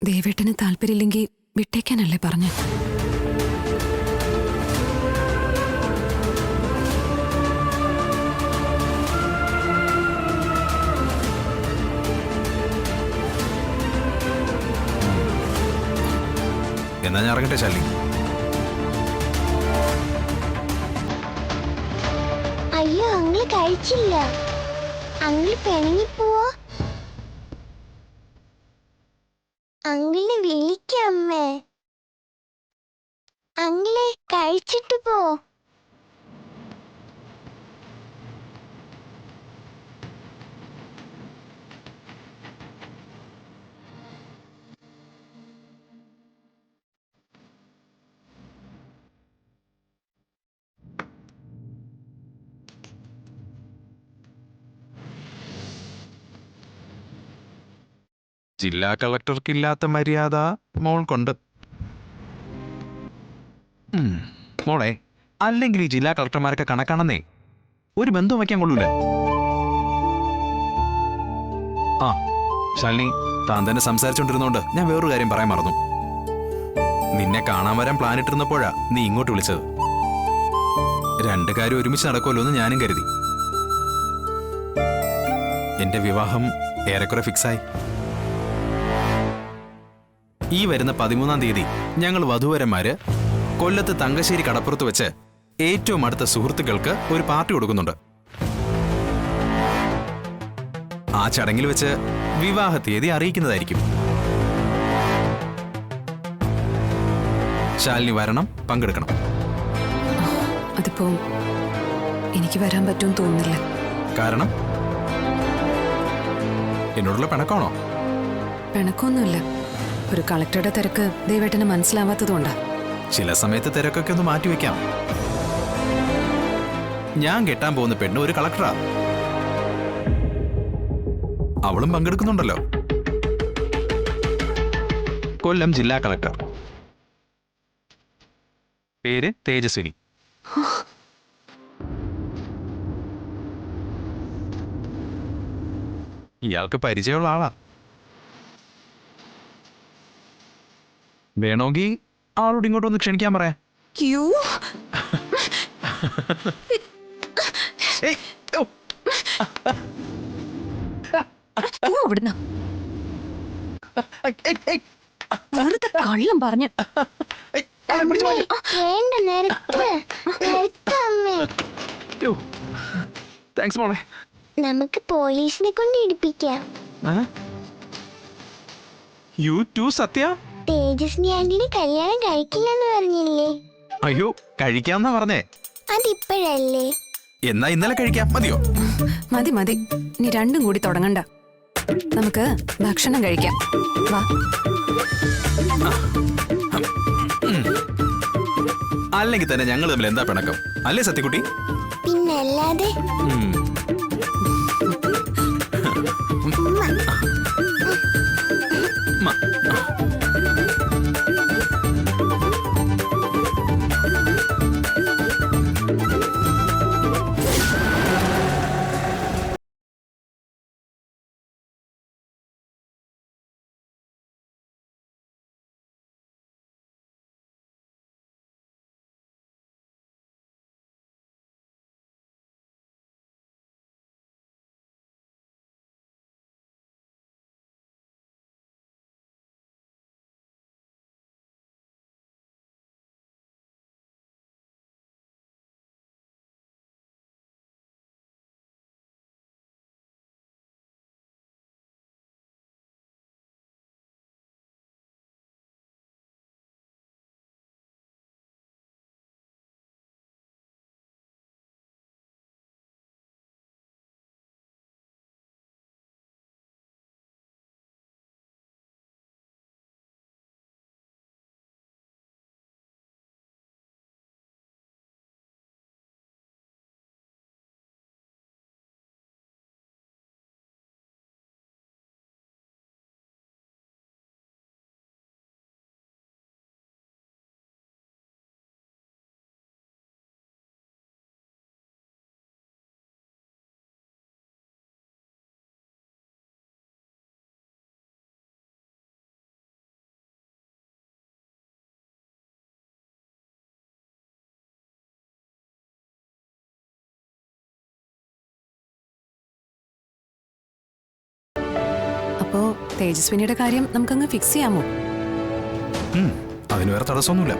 ദേവേട്ടന് താല്പര്യമില്ലെങ്കിൽ വിട്ടേക്കാനല്ലേ പറഞ്ഞു. എന്നാ ഞാൻ ഇറങ്ങട്ടെ ശാലിനി. അയ്യോ അങ്ങള് കഴിച്ചില്ല. അങ്ങള് പിണങ്ങിപ്പോവോ? അങ്കിളിനെ വിളിക്കമ്മേ. അങ്കിളെ കഴിച്ചിട്ട് പോ. ജില്ലാ കളക്ടർക്കില്ലാത്ത മര്യാദ മോൾക്കുണ്ട്. മോളെ, അല്ലെങ്കിൽ ഈ ജില്ലാ കളക്ടർമാരൊക്കെ കണക്കാണെന്നേ. ഒരു ബന്ധം വയ്ക്കാൻ കൊള്ളൂല. ആ ശാലിനി, താൻ തന്നെ സംസാരിച്ചോണ്ടിരുന്നോണ്ട് ഞാൻ വേറൊരു കാര്യം പറയാൻ മറന്നു. നിന്നെ കാണാൻ വരാൻ പ്ലാൻ ഇട്ടിരുന്നപ്പോഴാ നീ ഇങ്ങോട്ട് വിളിച്ചത്. രണ്ട് കാര്യം ഒരുമിച്ച് നടക്കുമല്ലോ എന്ന് ഞാനും കരുതി. എന്റെ വിവാഹം ഏറെക്കുറെ ഫിക്സായി. ഈ വരുന്ന 13-ാം തീയതി ഞങ്ങൾ വധൂവരന്മാര് കൊല്ലത്ത് തങ്കശ്ശേരി കടപ്പുറത്ത് വെച്ച് ഏറ്റവും അടുത്ത സുഹൃത്തുക്കൾക്ക് ഒരു പാർട്ടി കൊടുക്കുന്നുണ്ട്. ആ ചടങ്ങിൽ വെച്ച് വിവാഹ തീയതി അറിയിക്കുന്നതായിരിക്കും. ശാലിനി വരണം, പങ്കെടുക്കണം. അതിപ്പോ എനിക്ക് വരാൻ പറ്റുമെന്ന് തോന്നുന്നില്ല. കാരണം എന്നോടുള്ള പിണക്കമാണോ? പിണക്കൊന്നുമില്ല. ഒരു കളക്ടറുടെ തിരക്ക് ദേവേട്ടന് മനസ്സിലാവാത്തതുകൊണ്ടാ. ചില സമയത്ത് തിരക്കൊക്കെ ഒന്ന് മാറ്റിവെക്കാം. ഞാൻ കെട്ടാൻ പോകുന്ന പെണ്ണ് ഒരു കളക്ടറാ. അവളും പങ്കെടുക്കുന്നുണ്ടല്ലോ. കൊല്ലം ജില്ലാ കളക്ടർ, പേര് തേജസ്വിനി. ഇയാൾക്ക് പരിചയമുള്ള ആളാ. വേണമെങ്കിൽ ആളോട് ഇങ്ങോട്ടൊന്ന് ക്ഷണിക്കാൻ പറയാം. കള്ളം പറഞ്ഞു. വേണ്ട, താങ്ക്സ് മോളെ. നമുക്ക് പോലീസിനെ കൊണ്ട് ഇടിപ്പിക്കാം. യു ടു സത്യ? തേജസ്വിനി ആന്റിന് കല്യാണം കഴിക്കില്ലെന്ന് പറഞ്ഞില്ലേ? അയ്യോ, കഴിക്കാന്നാ പറഞ്ഞേ. അതിപ്പോഴല്ലേ? എന്നാ ഇന്നലെ കഴിക്കാം. മതിയോ? മതി മതി, ഇനി രണ്ടും കൂടി തുടങ്ങണ്ട. നമുക്ക് ഭക്ഷണം കഴിക്കാം. വാ. അല്ലെങ്കിൽ തന്നെ ഞങ്ങൾ തമ്മിൽ എന്താ പിണക്കം അല്ലേ സത്യക്കുട്ടി? പിന്നല്ലാതെ. അപ്പോ തേജസ്വിനിയുടെ കാര്യം നമുക്കങ്ങ് ഫിക്സ് ചെയ്യാമോ? അതിന് വേറെ തടസ്സമൊന്നുമില്ല.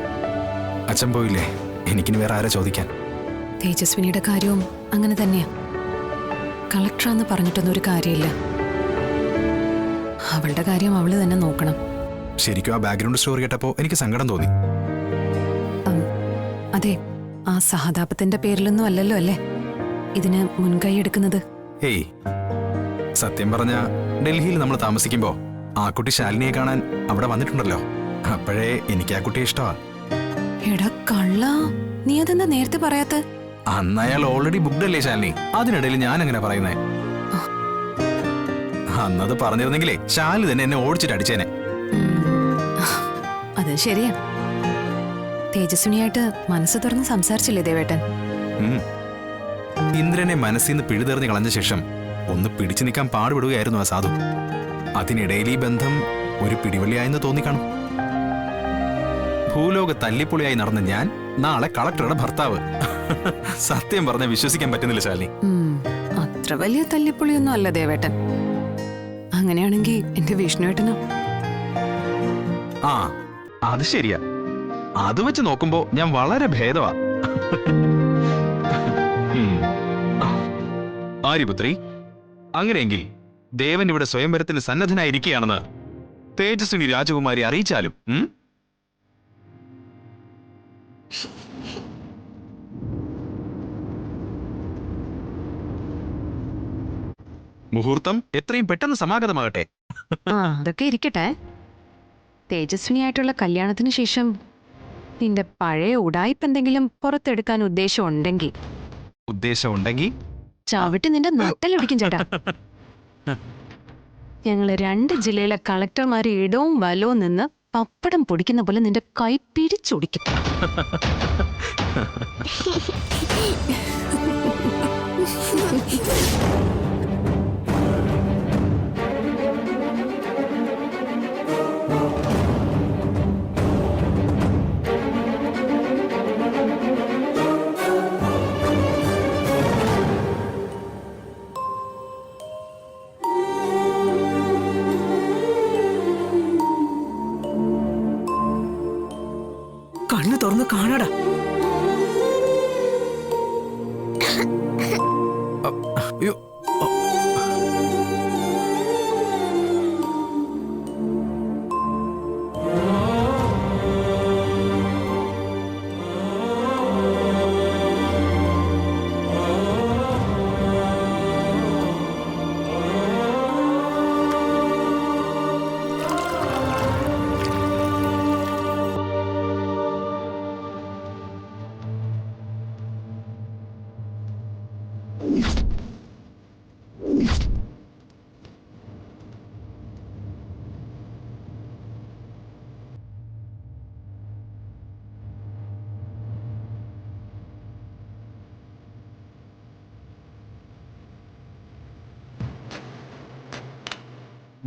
അച്ഛൻ പോയില്ലേ, എനിക്കിനി വേറെ ആരാ ചോദിക്കാൻ? തേജസ്വിനിയുടെ കാര്യവും അങ്ങനെ തന്നെയാ. കളക്ടറാന്ന് പറഞ്ഞിട്ടൊന്നും ഒരു കാര്യമില്ല. അവളുടെ കാര്യം അവള് തന്നെ നോക്കണം. ശരിക്കും ആ ബാക്ക്ഗ്രൗണ്ട് സ്റ്റോറി കേട്ടപ്പോ എനിക്ക് സങ്കടം തോന്നി. അതെ, ആ സഹതാപത്തിന്റെ പേരിലൊന്നും അല്ലല്ലോ അല്ലേ ഇതിന് മുൻകൈ എടുക്കുന്നത്. ഏയ്, സത്യം പറഞ്ഞ ഡൽഹിയിൽ നമ്മൾ താമസിക്കുമ്പോ ആ കുട്ടി ശാലിനിയെ കാണാൻ അവിടെ വന്നിട്ടുണ്ടല്ലോ. അപ്പോഴേ എനിക്ക് ആ കുട്ടിയെ ഇഷ്ടമാ. എടാ കള്ള, നീ അതെന്താ നേരത്തെ പറയാത്ത? അന്ന് അയാൾ ഓൾറെഡി ബുക്ക്ഡ് അല്ലേ ശാലിനി, അതിനിടയിൽ ഞാൻ അങ്ങനെ പറയുന്നേ. അന്നത് പറഞ്ഞിരുന്നെങ്കിലേ ശാലി തന്നെ എന്നെ ഓടിച്ചിട്ട് അടിച്ചേനെ. അത് ശരിയാ. തേജസ്വിനിയായിട്ട് മനസ്സ് തുറന്ന് സംസാരിച്ചില്ലേ ദേവേട്ടൻ? ഇന്ദ്രനെ മനസ്സിൽ നിന്ന് പിഴുതെറിഞ്ഞ് കളഞ്ഞ ശേഷം ഒന്ന് പിടിച്ചു നിൽക്കാൻ പാടുപെടുകയായിരുന്നു ആ സാധു. അതിനിടയിൽ ഈ ബന്ധം ഒരു പിടിവള്ളിയായെന്ന് തോന്നിക്കാണും. ഭൂലോക തല്ലിപ്പൊളിയായി നടന്ന ഞാൻ നാളെ കളക്ടറുടെ ഭർത്താവ്. സത്യം പറഞ്ഞ വിശ്വസിക്കാൻ പറ്റുന്നില്ല ശാലിനി. അത്ര വലിയ തല്ലിപ്പൊളിയൊന്നും അല്ല ദേവേട്ടൻ. അങ്ങനെയാണെങ്കിൽ എന്റെ വിഷ്ണുവേട്ടനോ? ആ, അത് ശരിയാ. അത് വെച്ച് നോക്കുമ്പോ ഞാൻ വളരെ ഭേദവാ. ആര്യപുത്രി, അങ്ങനെയെങ്കിൽ ദേവൻ ഇവിടെ സ്വയംവരത്തിന് സന്നദ്ധനായിരിക്കുകയാണെന്ന് തേജസ്വിനി രാജകുമാരി അറിയിച്ചാലും? മുഹൂർത്തം എത്രയും പെട്ടെന്ന് സമാഗതമാകട്ടെ. അതൊക്കെ ഇരിക്കട്ടെ. തേജസ്വിനിയായിട്ടുള്ള കല്യാണത്തിന് ശേഷം നിന്റെ പഴയ ഉടായ്പ എന്തെങ്കിലും പുറത്തെടുക്കാൻ ഉദ്ദേശമുണ്ടെങ്കിൽ ചവിട്ടി നിന്റെ നട്ടലൊടിക്കും ചേട്ടാ. ഞങ്ങള് 2 ജില്ലയിലെ കളക്ടർമാര് ഇടവും വലവും നിന്ന് പപ്പടം പൊടിക്കുന്ന പോലെ നിന്റെ കൈ പിടിച്ചൊടിക്കും. കണ്ണു തുറന്ന് കാണടാ. അയ്യോ,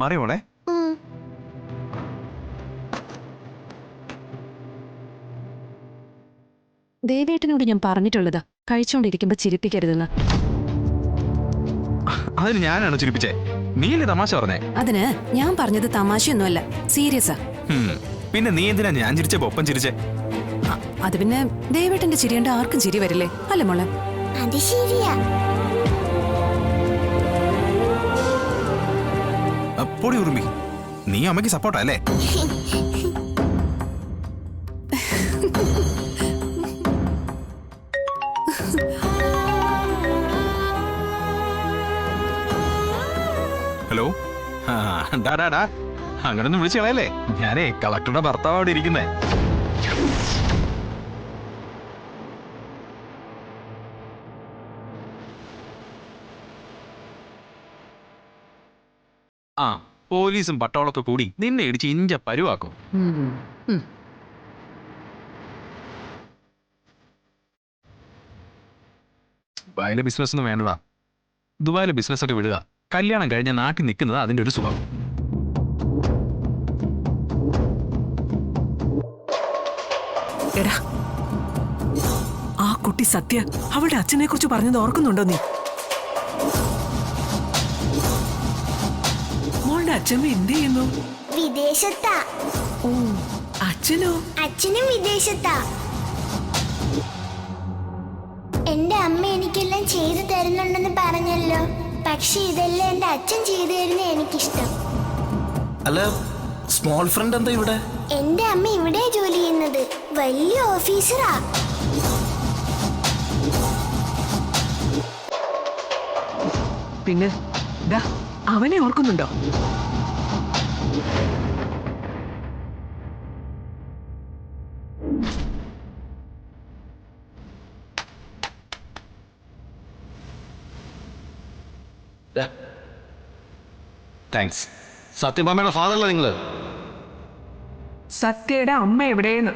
മറിയോളെ. ദേവേട്ടനോട് ഞാൻ പറഞ്ഞിട്ടുള്ളത് കഴിച്ചോണ്ടിരിക്കുമ്പോ ചിരിപ്പിക്കരുതെന്ന്. അതിന് ഞാനാണ് ചിരിപ്പിച്ചേ, നീയല്ലേ തമാശ പറഞ്ഞേ? അതിന് ഞാൻ പറഞ്ഞത് തമാശയൊന്നുമല്ല, സീരിയസാ. പിന്നെ നീ എന്തിനാ ഞാൻ ചിരിച്ചപ്പോ ഒപ്പം ചിരിച്ചേ? അത് പിന്നെ ദേവേട്ടന്റെ ചിരിയുണ്ട് ആർക്കും ചിരി വരില്ലേ, അല്ലേ മോളെ? അത് ശരിയാ. പൊടി ഉറുമ്പി, നീ അമ്മയ്ക്ക് സപ്പോർട്ടാ അല്ലേ? ഹലോ, ഡാ അങ്ങനൊന്നും വിളിച്ചു കളയല്ലേ. ഞാനേ കളക്ടറുടെ ഭർത്താവ് അവിടെ ഇരിക്കുന്നേ. ആ, പോലീസും പട്ടാളൊക്കെ കൂടി നിന്നെ ഇടിച്ച് ഇഞ്ച പരുവാക്കും. ദുബായിലെ ബിസിനസ് ഒന്നും വേണ്ടതാ. ദുബായിലെ ബിസിനസ് ഒക്കെ വിടുക. കല്യാണം കഴിഞ്ഞ നാട്ടിൽ നിൽക്കുന്നത് അതിന്റെ ഒരു സുഖം. എടാ, ആ കുട്ടി സത്യ അവളുടെ അച്ഛനെ കുറിച്ച് പറഞ്ഞത് ഓർക്കുന്നുണ്ടോ നീ? മോളുടെ മോളുടെ അച്ഛമ്മ എന്ത് ചെയ്യുന്നു? വിദേശത്താ. ഓ, അച്ഛനോ? അച്ഛനും വിദേശത്താ. എന്റെ അമ്മ എനിക്കെല്ലാം ചെയ്തു തരുന്നുണ്ടെന്ന് പറഞ്ഞല്ലോ. പക്ഷെ ഇതെല്ലാം എന്റെ അച്ഛൻ ചെയ്തു തരുന്ന എനിക്കിഷ്ടം. അല്ല, സ്മോൾ ഫ്രണ്ട് എന്താ ഇവിടെ? എന്റെ അമ്മ ഇവിടെ ജോലി ചെയ്യുന്നത്. വലിയ ഓഫീസറാ. പിന്നെ ദാ, അവനെ ഓർക്കുന്നുണ്ടോ? താങ്ക്സ്. സത്യഭാമയുടെ ഫാദറല്ല നിങ്ങള്? സത്യയുടെ അമ്മ എവിടെയെന്ന്.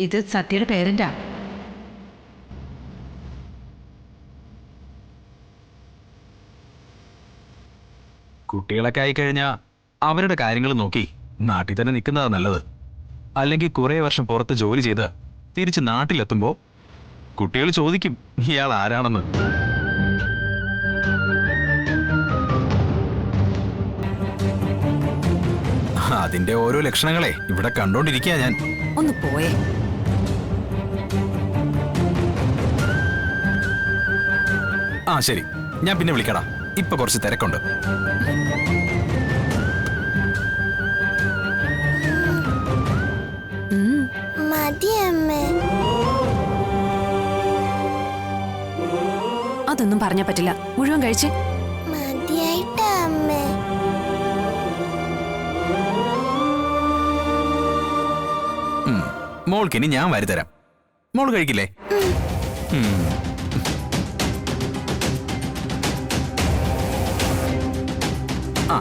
ഇത് സത്യയുടെ പേരന്റാ. കുട്ടികളൊക്കെ ആയിക്കഴിഞ്ഞാൽ അവരുടെ കാര്യങ്ങൾ നോക്കി നാട്ടിൽ തന്നെ നിൽക്കുന്നതാ നല്ലത്. അല്ലെങ്കിൽ കുറേ വർഷം പുറത്ത് ജോലി ചെയ്ത് തിരിച്ച് നാട്ടിലെത്തുമ്പോൾ കുട്ടികൾ ചോദിക്കും ഇയാൾ ആരാണെന്ന്. അതിന്റെ ഓരോ ലക്ഷണങ്ങളെ ഇവിടെ കണ്ടോണ്ടിരിക്കുക ഞാൻ. ഒന്ന് പോയേ. ആ ശരി, ഞാൻ പിന്നെ വിളിക്കടാ. ഇപ്പൊ കുറച്ച് തിരക്കുണ്ട്. മതി അമ്മേ. അതൊന്നും പറഞ്ഞാ പറ്റില്ല. മുഴുവൻ കഴിച്ചേ. മതിയായിട്ടാ അമ്മേ. മോൾക്കിനി ഞാൻ വരുതരാം. മോൾ കഴിക്കില്ലേ? ആ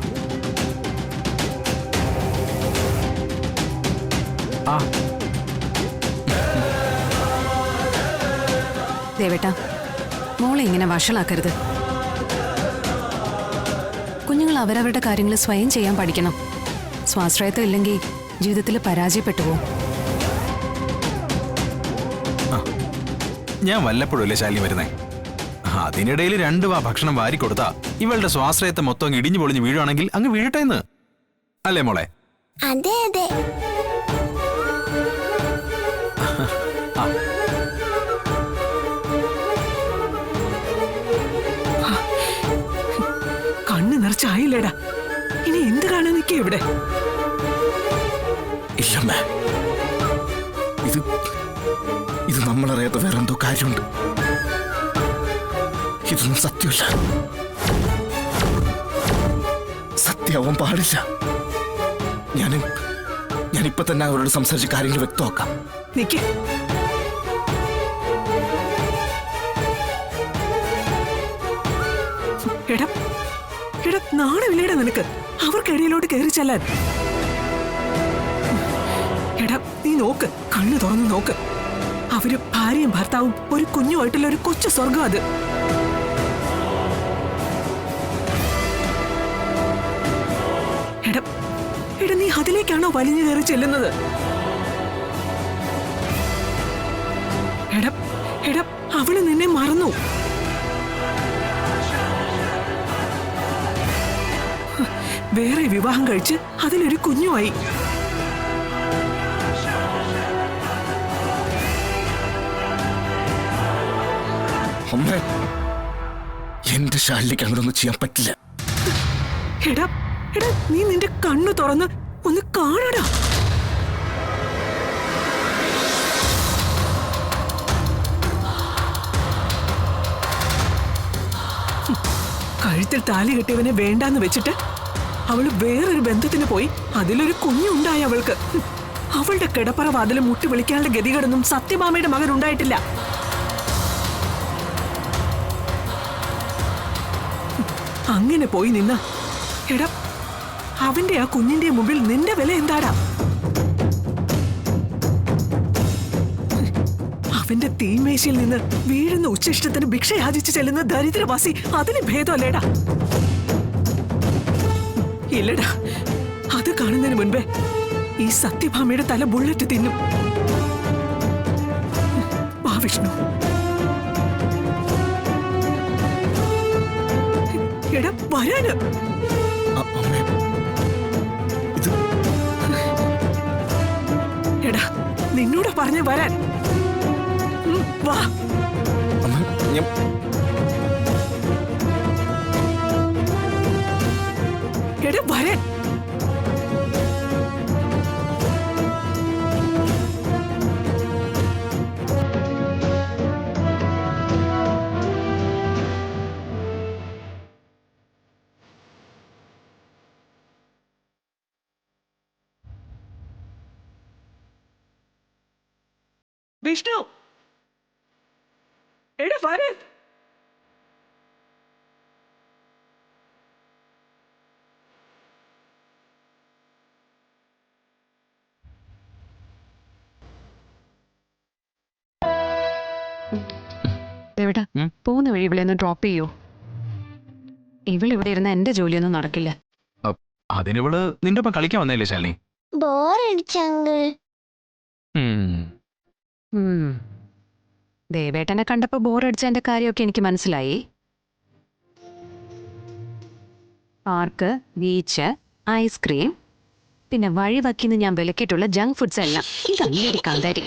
ആ ദേവേട്ടാ, മോളെ ഇങ്ങനെ വഷളാക്കരുത്. കുഞ്ഞുങ്ങൾ അവരവരുടെ കാര്യങ്ങൾ സ്വയം ചെയ്യാൻ പഠിക്കണം. സ്വാശ്രയത്വം ഇല്ലെങ്കിൽ ജീവിതത്തിൽ പരാജയപ്പെട്ടു പോകും. ഞാൻ വല്ലപ്പോഴല്ലേ ശാലിനി വരുന്നേ. അതിനിടയിൽ 2 വാ ഭക്ഷണം വാരിക്കൊടുത്താ ഇവളുടെ സ്വാശ്രയത്തെ മൊത്തം ഇടിഞ്ഞു പൊളിഞ്ഞ് വീഴുവാണെങ്കിൽ അങ്ങ് വീഴട്ടെ എന്ന് അല്ലേ മോളെ? അതെ അതെ. കണ്ണ് നിറച്ചായില്ലേടാ. ഇനി എന്ത് കാണാൻ നിൽക്കേ ഇവിടെ? ഇല്ലമ്മേ, ഇത് നമ്മളറിയാത്ത വേറെന്തോ കാര്യമുണ്ട്. ഇതൊന്നും സത്യമല്ല. സത്യമാവാൻ പാടില്ല. ഞാനിപ്പോ തന്നെ അവരോട് സംസാരിച്ച് കാര്യങ്ങൾ വ്യക്തമാക്കാം. നിക്ക്. എടാ എടാ, നാണമില്ലേടാ നിനക്ക് അവർക്കിടയിലോട്ട് കയറി ചെല്ലാൻ? എടാ, നീ നോക്ക്, കണ്ണു തുറന്ന് നോക്ക്. അവര് ഭാര്യയും ഭർത്താവും ഒരു കുഞ്ഞുമായിട്ടുള്ള ഒരു കൊച്ചു സ്വർഗം അത്. എടാ എടാ, നീ അതിലേക്കാണോ വലിഞ്ഞു കയറി ചെല്ലുന്നത്? എടാ എടാ, അവള് നിന്നെ മറന്നു. വേറെ വിവാഹം കഴിച്ച് അതിലൊരു കുഞ്ഞുമായി. അമ്മേ, എന്റെ ശാലിനിക്ക് അങ്ങനൊന്നും ചെയ്യാൻ പറ്റില്ല. എടാ എടാ, നീ നിന്റെ കണ്ണു തുറന്ന് ഒന്ന് കാണടാ. കഴുത്തിൽ താലി കെട്ടിയവനെ വേണ്ടാന്ന് വെച്ചിട്ട് അവള് വേറൊരു ബന്ധത്തിന് പോയി അതിലൊരു കുഞ്ഞുണ്ടായി അവൾക്ക്. അവളുടെ കിടപ്പറ വാതില് മുട്ടി വിളിക്കാനുള്ള ഗതികേടൊന്നും സത്യഭാമയുടെ മകൻ ഉണ്ടായിട്ടില്ല. അങ്ങനെ പോയി നിന്ന എടാ, അവന്റെ ആ കുഞ്ഞിന്റെ മുമ്പിൽ നിന്റെ വില എന്താടാ? അവന്റെ തീമേശയിൽ നിന്ന് വീഴുന്ന ഉച്ചിഷ്ടത്തിന് ഭിക്ഷ യാചിച്ച് ചെല്ലുന്ന ദരിദ്രവാസി അതിന് ഭേദമല്ലേടാ? ഇല്ലടാ, അത് കാണുന്നതിന് മുൻപേ ഈ സത്യഭാമയുടെ തല ബുള്ളറ്റ് തിന്നും. വാ വിഷ്ണു. എടാ, വരാന്. അമ്മേ, നിന്നോട് പറഞ്ഞ വരാൻ. വാ. അമ്മ ഞാൻ എടാ വരാൻ. വിഷ്ണു, എടാ വരാൻ. ദേവേട്ടാ, പോകുന്ന വഴി ഇവിടെ ഒന്ന് ഡ്രോപ്പ് ചെയ്യൂ. ഇവളിവിടെ ഇരുന്ന എന്റെ ജോലിയൊന്നും നടക്കില്ല. അതിനിവള് നിന്റെ ഒപ്പം കളിക്കാൻ വന്നല്ലേ ശാലിനി? ബോറടിച്ചങ്കിൾ. ദേവേട്ടനെ കണ്ടപ്പോ ബോറടിച്ചതിന്റെ കാര്യമൊക്കെ എനിക്ക് മനസ്സിലായി. പാർക്ക്, ബീച്ച്, ഐസ്ക്രീം, പിന്നെ വഴിവക്കിന്ന് ഞാൻ വിലക്കിയിട്ടുള്ള ജങ്ക് ഫുഡ്സ് എല്ലാം. ഇതല്ലേ കാന്താരി?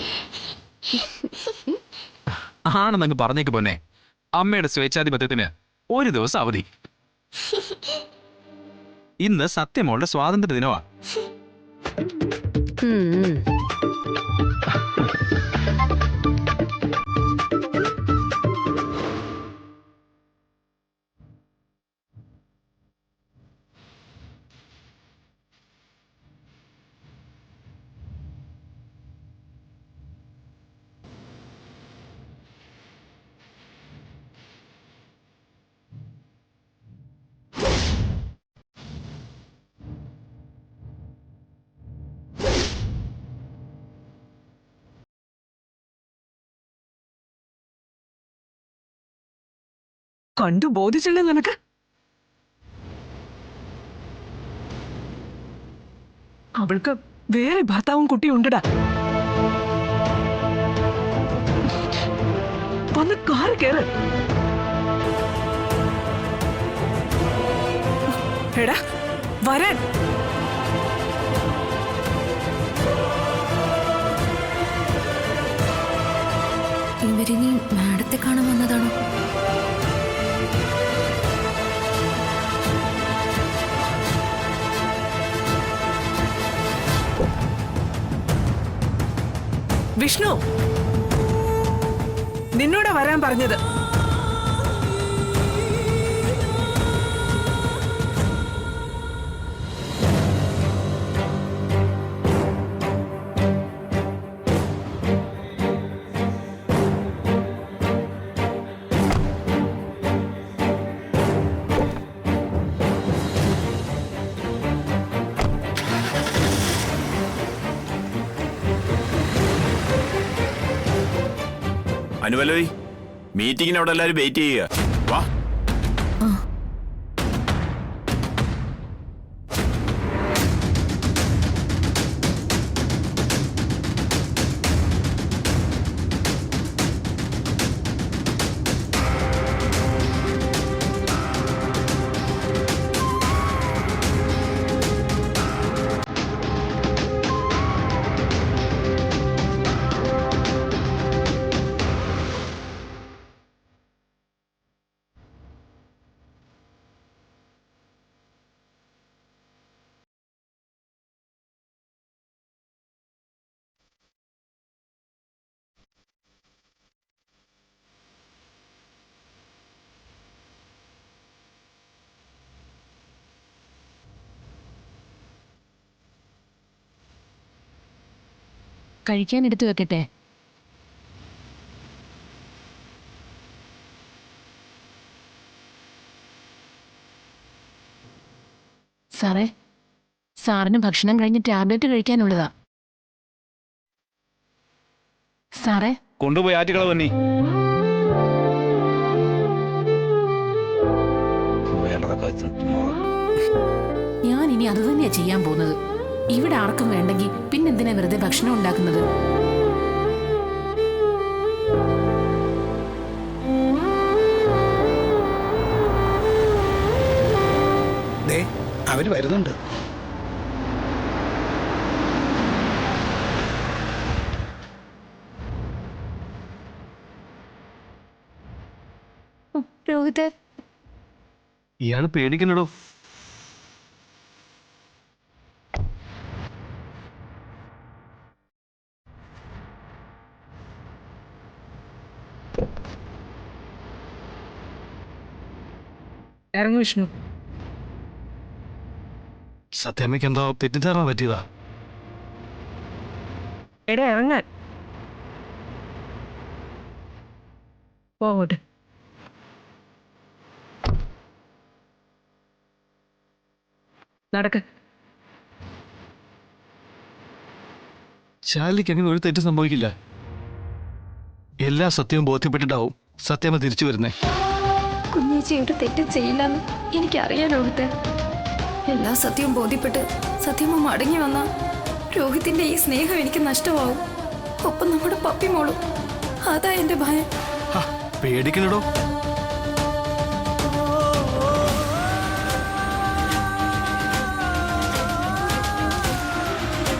ആണെന്നങ്ങ് പറഞ്ഞേക്ക് പോന്നെ. അമ്മയുടെ സ്വേച്ഛാധിപത്യത്തിന് ഒരു ദിവസം അവധി. ഇന്ന് സത്യമോളുടെ സ്വാതന്ത്ര്യ ദിനമാ. കണ്ടു ബോധിച്ചില്ല നിനക്ക്? അവൾക്ക് വേറെ ഭർത്താവും കുട്ടിയും ഉണ്ടടാ. വന്ന് കാറ് കേറ്. എടാ വരാൻ. ഇവരിനി മാഡത്തെ കാണാൻ വന്നതാണോ? വിഷ്ണു, നിന്നോടാ വരാൻ പറഞ്ഞത്. അനുവലോയ്, മീറ്റിങ്ങിന് അവിടെ എല്ലാവരും വെയിറ്റ് ചെയ്യുക. വാ. കഴിക്കാൻ എടുത്തു വെക്കട്ടെ? സാറേ, സാറിന് ഭക്ഷണം കഴിഞ്ഞ് ടാബ്ലറ്റ് കഴിക്കാനുള്ളതാ. സാറേ, കൊണ്ടുപോയി ആറ്റുകള തന്നെ. ഞാൻ ഇനി അത് തന്നെയാ ചെയ്യാൻ പോകുന്നത്. ഇവിടെ ആർക്കും വേണ്ടെങ്കിൽ പിന്നെന്തിനാ വെറുതെ ഭക്ഷണം ഉണ്ടാക്കുന്നത്? അവര് വരുന്നുണ്ട്. രോഹിത് ഇയാള് പേടിക്കണടോ. ഇറങ്ങി വിഷ്ണു. സത്യാമ്മയ്ക്ക് എന്തോ തെറ്റിദ്ധാരണ പറ്റിയതാ. എടാ ഇറങ്ങാൻ. പോകട്ടെ. നടക്ക്. ശാലിനിക്ക് അങ്ങനെ ഒരു തെറ്റ് സംഭവിക്കില്ല. എല്ലാ സത്യവും ബോധ്യപ്പെട്ടിട്ടാവും സത്യാമ്മ തിരിച്ചു വരുന്നേ. കുഞ്ഞേച്ചി ഒരു തെറ്റും ചെയ്യില്ലെന്ന് എനിക്കറിയാം രോഹിത്. എല്ലാ സത്യവും ബോധ്യപ്പെട്ട് സത്യമ്മ മടങ്ങി വന്ന രോഹിത്തിന്റെ ഈ സ്നേഹം എനിക്ക് നഷ്ടമാവും. ഒപ്പം നമ്മുടെ പപ്പി മോളും. അതാ എന്റെ ഭയം. പേടിക്കണടോ.